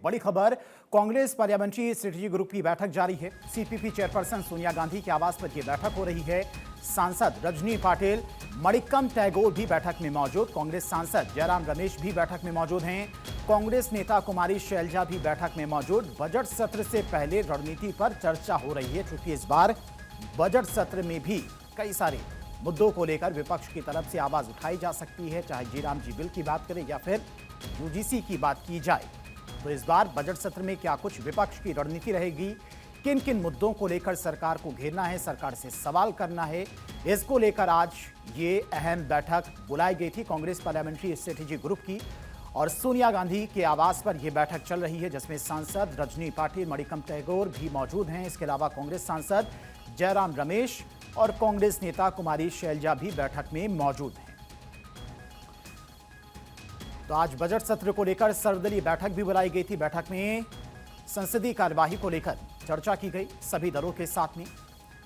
बड़ी खबर, Congress parliamentary strategy group की बैठक जारी है। सीपीपी चेयरपर्सन सोनिया गांधी के आवास पर यह बैठक हो रही है। सांसद रजनी पाटिल, मणिक्कम टैगोर भी बैठक में मौजूद। कांग्रेस सांसद जयराम रमेश भी बैठक में मौजूद हैं। कांग्रेस नेता कुमारी शैलजा भी बैठक में मौजूद। बजट सत्र से पहले रणनीति पर चर्चा हो रही है, क्योंकि इस बार बजट सत्र में भी कई सारे मुद्दों को लेकर विपक्ष की तरफ से आवाज उठाई जा सकती है, चाहे जीराम जी बिल की बात करें या फिर यूजीसी की बात की जाए। तो इस बार बजट सत्र में क्या कुछ विपक्ष की रणनीति रहेगी, किन किन मुद्दों को लेकर सरकार को घेरना है, सरकार से सवाल करना है, इसको लेकर आज ये अहम बैठक बुलाई गई थी कांग्रेस पार्लियामेंट्री स्ट्रेटेजी ग्रुप की। और सोनिया गांधी के आवास पर यह बैठक चल रही है, जिसमें सांसद रजनी पाटिल, मणिक्कम टैगोर भी मौजूद हैं। इसके अलावा कांग्रेस सांसद जयराम रमेश और कांग्रेस नेता कुमारी शैलजा भी बैठक में मौजूद हैं। तो आज बजट सत्र को लेकर सर्वदलीय बैठक भी बुलाई गई थी। बैठक में संसदीय कार्यवाही को लेकर चर्चा की गई सभी दलों के साथ में।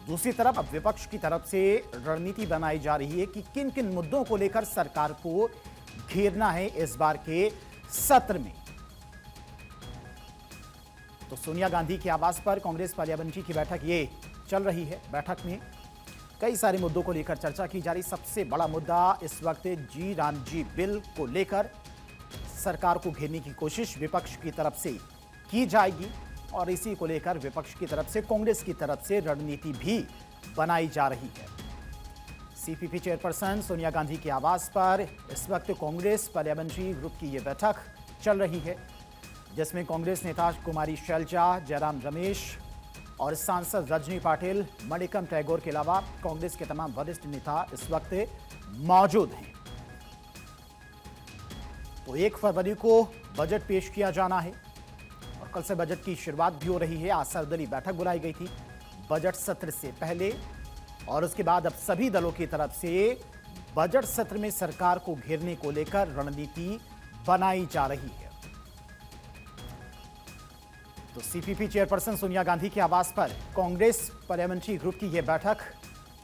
दूसरी तरफ अब विपक्ष की तरफ से रणनीति बनाई जा रही है कि किन किन मुद्दों को लेकर सरकार को घेरना है इस बार के सत्र में। तो सोनिया गांधी के आवास पर कांग्रेस पार्लियामेंट्री की बैठक ये चल रही है। बैठक में कई सारे मुद्दों को लेकर चर्चा की जा रही। सबसे बड़ा मुद्दा इस वक्त जी राम जी बिल को लेकर सरकार को घेरने की कोशिश विपक्ष की तरफ से की जाएगी, और इसी को लेकर विपक्ष की तरफ से, कांग्रेस की तरफ से रणनीति भी बनाई जा रही है। सीपीपी चेयरपर्सन सोनिया गांधी के आवास पर इस वक्त कांग्रेस पार्लियामेंट्री ग्रुप की यह बैठक चल रही है, जिसमें कांग्रेस नेता कुमारी शैलजा, जयराम रमेश और सांसद रजनी पाटिल, मणिक्कम टैगोर के अलावा कांग्रेस के तमाम वरिष्ठ नेता इस वक्त मौजूद हैं। तो 1 फरवरी को बजट पेश किया जाना है और कल से बजट की शुरुआत भी हो रही है। आज सर्वदलीय बैठक बुलाई गई थी बजट सत्र से पहले, और उसके बाद अब सभी दलों की तरफ से बजट सत्र में सरकार को घेरने को लेकर रणनीति बनाई जा रही है। तो सीपीपी चेयरपर्सन सोनिया गांधी के आवास पर कांग्रेस पार्लियामेंट्री ग्रुप की यह बैठक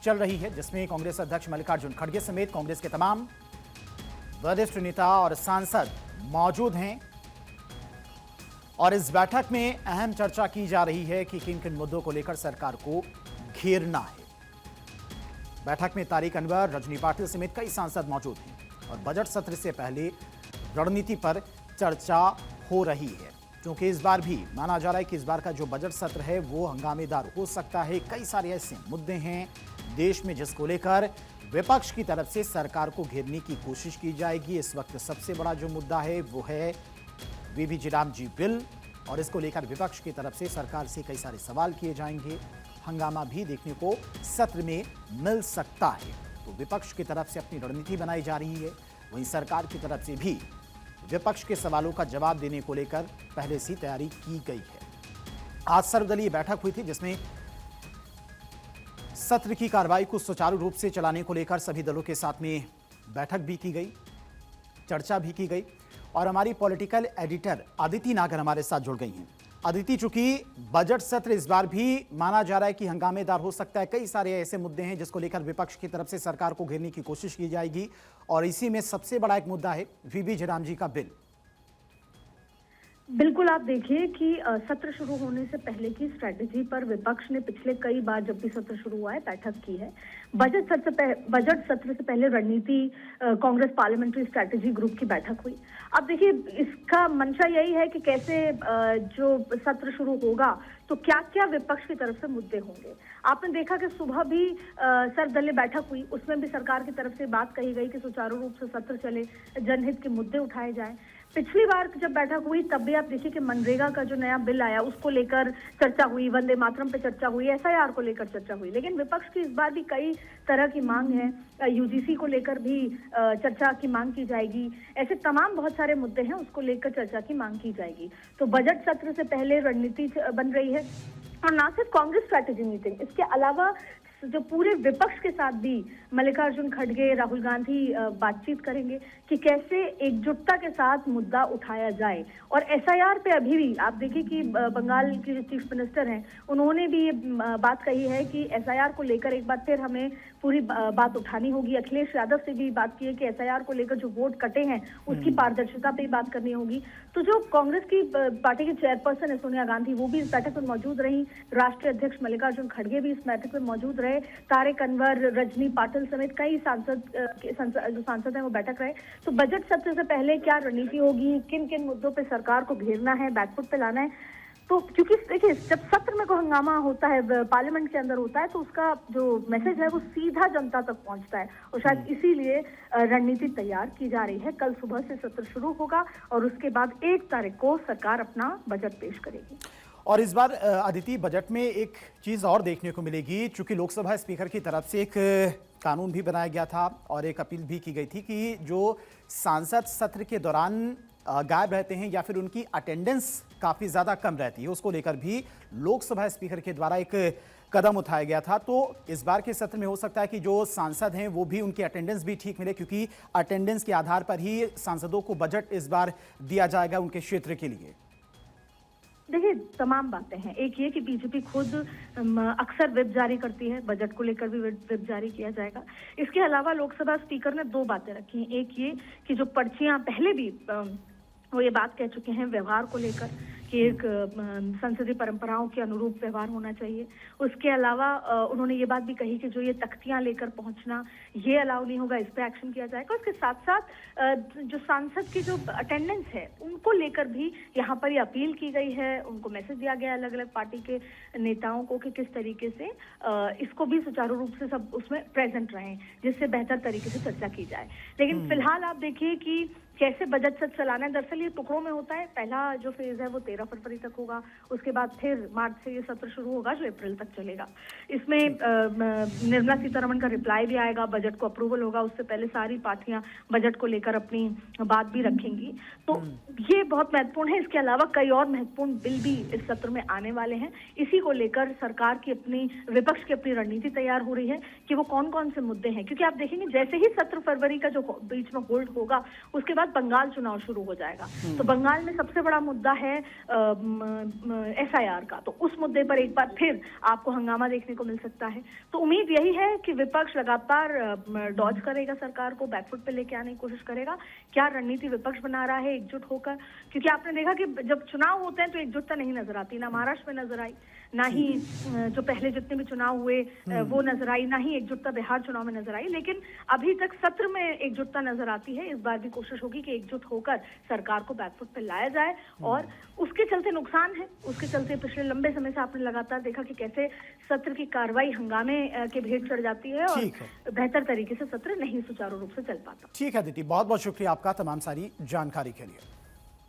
चल रही है, जिसमें कांग्रेस अध्यक्ष मल्लिकार्जुन खड़गे समेत कांग्रेस के तमाम वरिष्ठ नेता और सांसद मौजूद हैं। और इस बैठक में अहम चर्चा की जा रही है कि किन किन मुद्दों को लेकर सरकार को घेरना है। बैठक में तारिक अनवर, रजनी पाटिल समेत कई सांसद मौजूद हैं और बजट सत्र से पहले रणनीति पर चर्चा हो रही है, क्योंकि इस बार भी माना जा रहा है कि इस बार का जो बजट सत्र है वो हंगामेदार हो सकता है। कई सारे ऐसे मुद्दे हैं देश में जिसको लेकर विपक्ष की तरफ से सरकार को घेरने की कोशिश की जाएगी। इस वक्त सबसे बड़ा जो मुद्दा है वो है वीवी जीराम जी बिल, और इसको लेकर विपक्ष की तरफ से सरकार से कई सारे सवाल किए जाएंगे। हंगामा भी देखने को सत्र में मिल सकता है। तो विपक्ष की तरफ से अपनी रणनीति बनाई जा रही है, वहीं सरकार की तरफ से भी विपक्ष के सवालों का जवाब देने को लेकर पहले से तैयारी की गई है। आज सर्वदलीय बैठक हुई थी, जिसमें सत्र की कार्रवाई को सुचारू रूप से चलाने को लेकर सभी दलों के साथ में बैठक भी की गई, चर्चा भी की गई। और हमारी पॉलिटिकल एडिटर अदिति नागर हमारे साथ जुड़ गई हैं। अदिति, चूंकि बजट सत्र इस बार भी माना जा रहा है कि हंगामेदार हो सकता है, कई सारे ऐसे मुद्दे हैं जिसको लेकर विपक्ष की तरफ से सरकार को घेरने की कोशिश की जाएगी, और इसी में सबसे बड़ा एक मुद्दा है वीवी जीराम जी का बिल। बिल्कुल, आप देखिए कि सत्र शुरू होने से पहले की स्ट्रेटजी पर विपक्ष ने पिछले कई बार जब भी सत्र शुरू हुआ है बैठक की है। बजट सत्र से पहले रणनीति कांग्रेस पार्लियामेंट्री स्ट्रेटेजी ग्रुप की बैठक हुई। अब देखिए, इसका मंशा यही है कि कैसे जो सत्र शुरू होगा तो क्या क्या विपक्ष की तरफ से मुद्दे होंगे। आपने देखा कि सुबह भी सर्वदलीय बैठक हुई, उसमें भी सरकार की तरफ से बात कही गई कि सुचारू रूप से सत्र चले, जनहित के मुद्दे उठाए जाएं। पिछली बार जब बैठक हुई तब भी आप देखिए कि मनरेगा का जो नया बिल आया उसको लेकर चर्चा हुई, वंदे मातरम पे चर्चा हुई, एसआईआर को लेकर चर्चा हुई। लेकिन विपक्ष की इस बार भी कई तरह की मांग है, यूजीसी को लेकर भी चर्चा की मांग की जाएगी। ऐसे तमाम बहुत सारे मुद्दे हैं, उसको लेकर चर्चा की मांग की जाएगी। तो बजट सत्र से पहले रणनीति बन रही है, और ना सिर्फ कांग्रेस स्ट्रैटेजी मीटिंग, इसके अलावा जो पूरे विपक्ष के साथ भी मल्लिकार्जुन खड़गे, राहुल गांधी बातचीत करेंगे कि कैसे एकजुटता के साथ मुद्दा उठाया जाए। और एसआईआर पे अभी भी आप देखिए कि बंगाल के जो चीफ मिनिस्टर हैं उन्होंने भी ये बात कही है कि एसआईआर को लेकर एक बार फिर हमें पूरी बात उठानी होगी। अखिलेश यादव से भी बात की है कि एसआईआर को लेकर जो वोट कटे हैं उसकी पारदर्शिता पे बात करनी होगी। तो जो कांग्रेस की पार्टी की चेयरपर्सन है सोनिया गांधी, वो भी इस बैठक में मौजूद रही। राष्ट्रीय अध्यक्ष मल्लिकार्जुन खड़गे भी इस बैठक में मौजूद रहे। तारिक अनवर, रजनी पाटिल समेत कई जो सांसद हैं वो बैठक रहे। तो बजट सत्र से पहले क्या रणनीति होगी, किन किन मुद्दों पे सरकार को घेरना है, बैकफुट पे लाना है। तो क्योंकि देखिए जब सत्र में कोई हंगामा होता है, पार्लियामेंट के अंदर होता है, तो उसका जो मैसेज है वो सीधा जनता तक पहुंचता है और शायद इसीलिए रणनीति तैयार की जा रही है। कल सुबह से सत्र शुरू होगा और उसके बाद 1 तारीख को सरकार अपना बजट पेश करेगी। और इस बार अदिति, बजट में एक चीज और देखने को मिलेगी। चूंकि लोकसभा स्पीकर की तरफ से एक कानून भी बनाया गया था और एक अपील भी की गई थी कि जो सांसद सत्र के दौरान गायब रहते हैं या फिर उनकी अटेंडेंस काफी ज्यादा कम रहती है, उसको लेकर भी लोकसभा स्पीकर के द्वारा एक कदम उठाया गया था। तो इस बार के सत्र में हो सकता है कि जो सांसद हैं वो भी, उनकी अटेंडेंस भी ठीक मिले, क्योंकि अटेंडेंस के आधार पर ही सांसदों को बजट इस बार दिया जाएगा उनके क्षेत्र के लिए। देखिए तमाम बातें हैं। एक ये कि बीजेपी खुद अक्सर व्हिप जारी करती है, बजट को लेकर भी व्हिप जारी किया जाएगा। इसके अलावा लोकसभा स्पीकर ने 2 बातें रखी हैं। एक ये कि जो पर्चियां पहले भी वो ये बात कह चुके हैं व्यवहार को लेकर कि एक संसदीय परंपराओं के अनुरूप व्यवहार होना चाहिए। उसके अलावा उन्होंने ये बात भी कही कि जो ये तख्तियां लेकर पहुंचना ये अलाउ नहीं होगा, इस पे एक्शन किया जाएगा। उसके साथ साथ जो सांसद की जो अटेंडेंस है उनको लेकर भी यहाँ पर ये अपील की गई है, उनको मैसेज दिया गया अलग अलग पार्टी के नेताओं को कि किस तरीके से इसको भी सुचारू रूप से सब उसमें प्रेजेंट रहें, जिससे बेहतर तरीके से चर्चा की जाए। लेकिन फिलहाल आप देखिए कि कैसे बजट सत्र चलाना है। दरअसल ये टुकड़ों में होता है। पहला जो फेज है वो 13 फरवरी तक होगा, उसके बाद फिर मार्च से ये सत्र शुरू होगा जो अप्रैल तक चलेगा। इसमें निर्मला सीतारमण का रिप्लाई भी आएगा, बजट को अप्रूवल होगा, उससे पहले सारी पार्टियां बजट को लेकर अपनी बात भी रखेंगी। तो ये बहुत महत्वपूर्ण है। इसके अलावा कई और महत्वपूर्ण बिल भी इस सत्र में आने वाले हैं। इसी को लेकर सरकार की अपनी, विपक्ष की अपनी रणनीति तैयार हो रही है कि वो कौन कौन से मुद्दे हैं। क्योंकि आप देखेंगे जैसे ही 17 फरवरी का जो बीच में होल्ड होगा उसके बाद बंगाल चुनाव शुरू हो जाएगा। तो बंगाल में सबसे बड़ा मुद्दा है एसआईआर का। तो उस मुद्दे पर एक बार फिर आपको हंगामा देखने को मिल सकता है। तो उम्मीद यही है कि विपक्ष लगातार डॉज करेगा, सरकार को बैकफुट पे लेके आने की कोशिश करेगा। क्या रणनीति विपक्ष बना रहा है एकजुट होकर, क्योंकि आपने देखा कि जब चुनाव होते हैं तो एकजुटता नहीं नजर आती, ना महाराष्ट्र में नजर आई, ना ही जो पहले जितने भी चुनाव हुए वो नजर आई, ना ही एकजुटता बिहार चुनाव में नजर आई। लेकिन अभी तक सत्र में एकजुटता नजर आती है। इस बार भी कोशिश होगी कि एकजुट होकर सरकार को बैकफुट पे लाया जाए। और उसके चलते नुकसान है, उसके चलते पिछले लंबे समय से आपने लगातार देखा कि कैसे सत्र की कार्रवाई हंगामे के भेंट चढ़ जाती है और बेहतर तरीके से सत्र नहीं सुचारू रूप से चल पाता। ठीक है दीदी, बहुत बहुत शुक्रिया आपका तमाम सारी जानकारी के लिए।